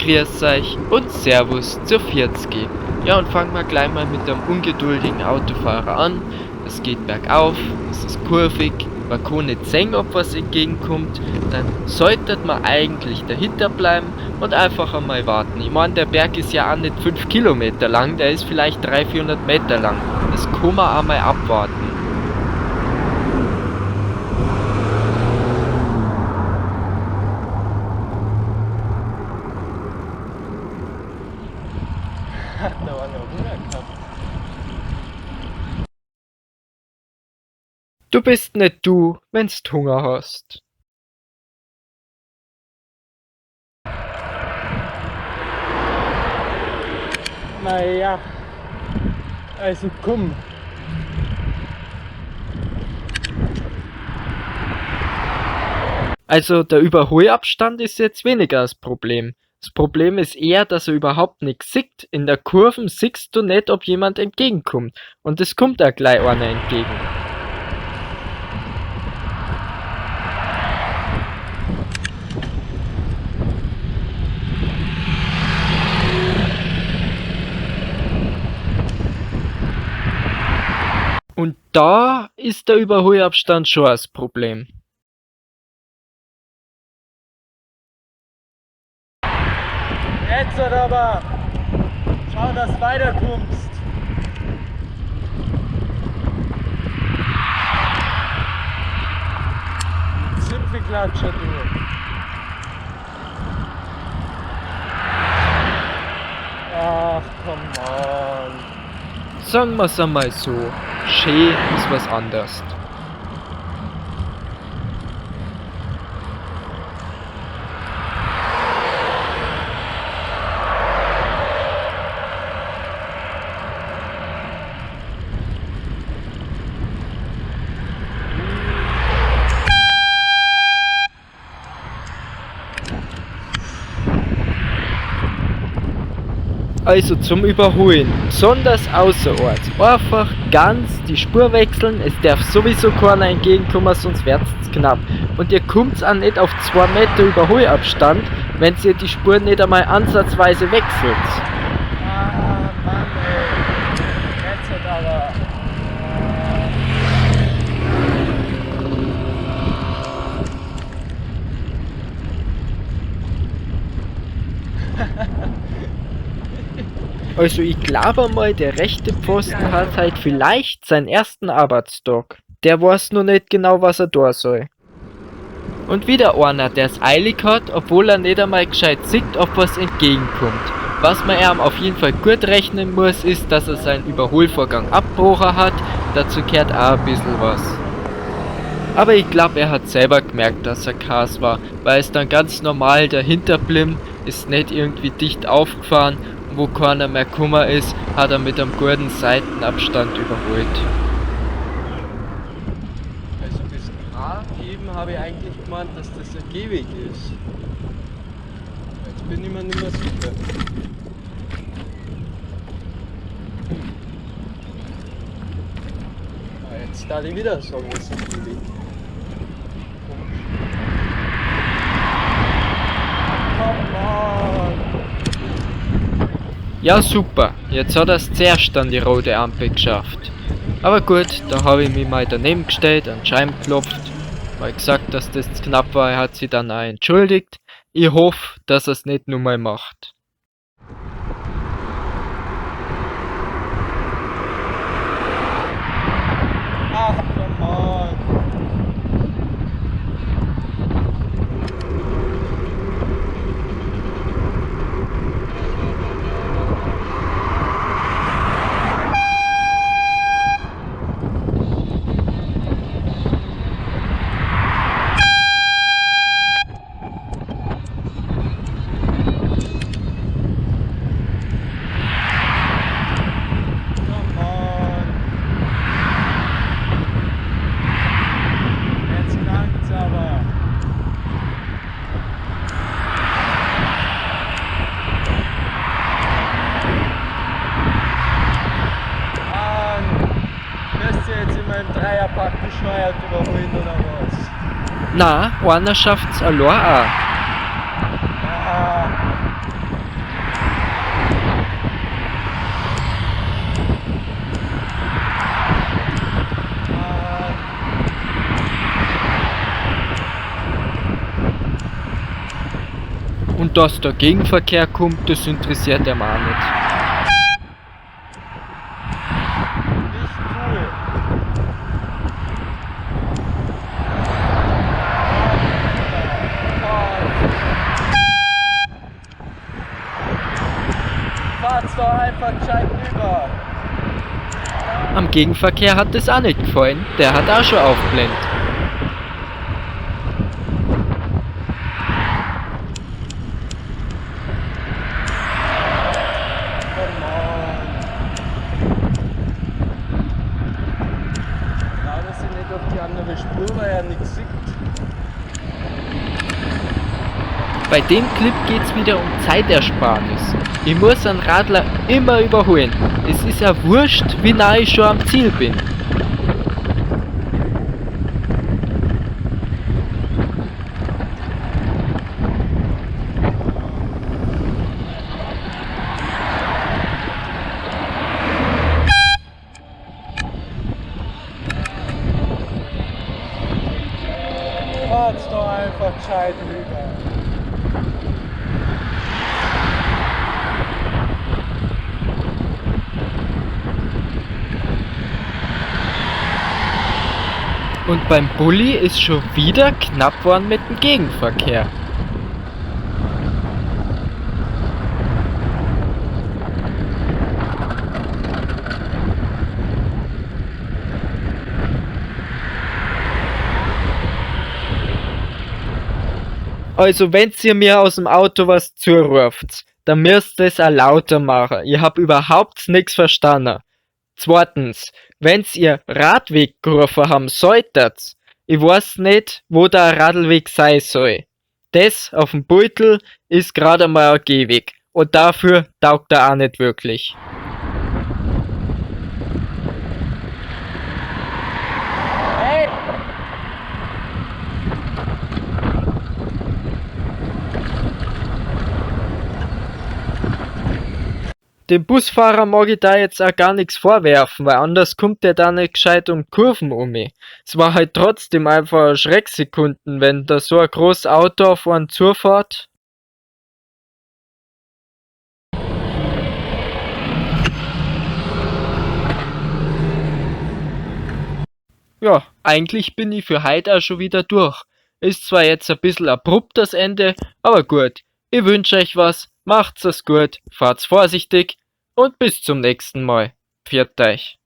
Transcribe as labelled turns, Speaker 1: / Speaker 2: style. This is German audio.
Speaker 1: grüß euch und Servus zur 40. Ja, und fangen wir gleich mal mit dem ungeduldigen Autofahrer an. Es geht bergauf, es ist kurvig, man kann nicht sehen, ob was entgegenkommt. Dann sollte man eigentlich dahinter bleiben und einfach einmal warten. Ich meine, der Berg ist ja auch nicht 5 Kilometer lang, der ist vielleicht 300-400 Meter lang. Das kann man einmal abwarten.
Speaker 2: Da war noch Hunger gehabt.
Speaker 1: Du bist nicht du, wenn's Hunger hast.
Speaker 2: Naja, also komm.
Speaker 1: Also der Überholabstand ist jetzt weniger das Problem. Das Problem ist eher, dass er überhaupt nichts sieht. In der Kurve siehst du nicht, ob jemand entgegenkommt. Und es kommt auch gleich einer entgegen. Und da ist der Überholabstand schon das Problem.
Speaker 2: Jetzt aber! Schau, dass du weiterkommst! Zipfelklatscher, du! Ach, come on!
Speaker 1: Sagen wir's einmal so, schön ist was anderes. Also zum Überholen, besonders außerorts, einfach ganz die Spur wechseln, es darf sowieso keiner entgegenkommen, sonst wird's knapp. Und ihr kommt auch nicht auf 2 Meter Überholabstand, wenn ihr die Spur nicht einmal ansatzweise wechselt.
Speaker 2: Ah, Mann, ey! Jetzt aber!
Speaker 1: Also ich glaube mal, der rechte Pfosten hat halt vielleicht seinen ersten Arbeitstag. Der weiß noch nicht genau, was er tun soll. Und wieder einer, der es eilig hat, obwohl er nicht einmal gescheit sieht, ob was entgegenkommt. Was man ihm auf jeden Fall gut rechnen muss, ist, dass er seinen Überholvorgang abgebrochen hat. Dazu gehört auch ein bisschen was. Aber ich glaube, er hat selber gemerkt, dass er Chaos war, weil es dann ganz normal dahinter blieb, ist nicht irgendwie dicht aufgefahren. Wo keiner mehr gekommen ist, hat er mit einem guten Seitenabstand überholt.
Speaker 2: Also bis A eben habe ich eigentlich gemeint, dass das ein Gehweg ist. Jetzt bin ich mir nicht mehr sicher. Jetzt darf ich wieder sagen, es ist ein Gehweg. Come on!
Speaker 1: Ja super, jetzt hat er es zuerst an die rote Ampel geschafft. Aber gut, da habe ich mich mal daneben gestellt, an die Scheiben geklopft, mal gesagt, dass das zu knapp war, er hat sich dann auch entschuldigt. Ich hoffe, dass er es nicht nur mal macht.
Speaker 2: Ach, come on! Come on! Jetzt langt's aber! Müsst ihr jetzt in meinem Dreierpack bescheuert überholen oder was?
Speaker 1: Na, einer schafft's allein auch.
Speaker 2: Ah,
Speaker 1: Und dass der Gegenverkehr kommt, das interessiert er auch nicht.
Speaker 2: Nicht cool. Fahrt's doch einfach gescheit rüber.
Speaker 1: Am Gegenverkehr hat es auch nicht gefallen, der hat auch schon aufblendet.
Speaker 2: Come on. Ja, dass ich nicht auf die andere Spur, weil er nichts sieht.
Speaker 1: Bei dem Clip geht's wieder um Zeitersparnis. Ich muss einen Radler immer überholen. Es ist ja wurscht, wie nah ich schon am Ziel bin.
Speaker 2: Fahrt's doch einfach gescheit rüber.
Speaker 1: Und beim Bulli ist schon wieder knapp worden mit dem Gegenverkehr. Also wenn's ihr mir aus dem Auto was zuruft, dann müsst ihr es auch lauter machen. Ich hab überhaupt nichts verstanden. Zweitens, wenn's ihr Radweg gerufen haben solltet, ich weiß nicht, wo der Radlweg sein soll. Das auf dem Beutel ist gerade mal ein Gehweg und dafür taugt er auch nicht wirklich.
Speaker 2: Hey!
Speaker 1: Dem Busfahrer mag ich da jetzt auch gar nichts vorwerfen, weil anders kommt der da nicht gescheit um Kurven um mich. Es war halt trotzdem einfach Schrecksekunden, wenn da so ein großes Auto auf einen zufährt. Ja, eigentlich bin ich für heute auch schon wieder durch. Ist zwar jetzt ein bisschen abrupt das Ende, aber gut. Ich wünsche euch was, macht's es gut, fahrt's vorsichtig und bis zum nächsten Mal. Pfiat euch.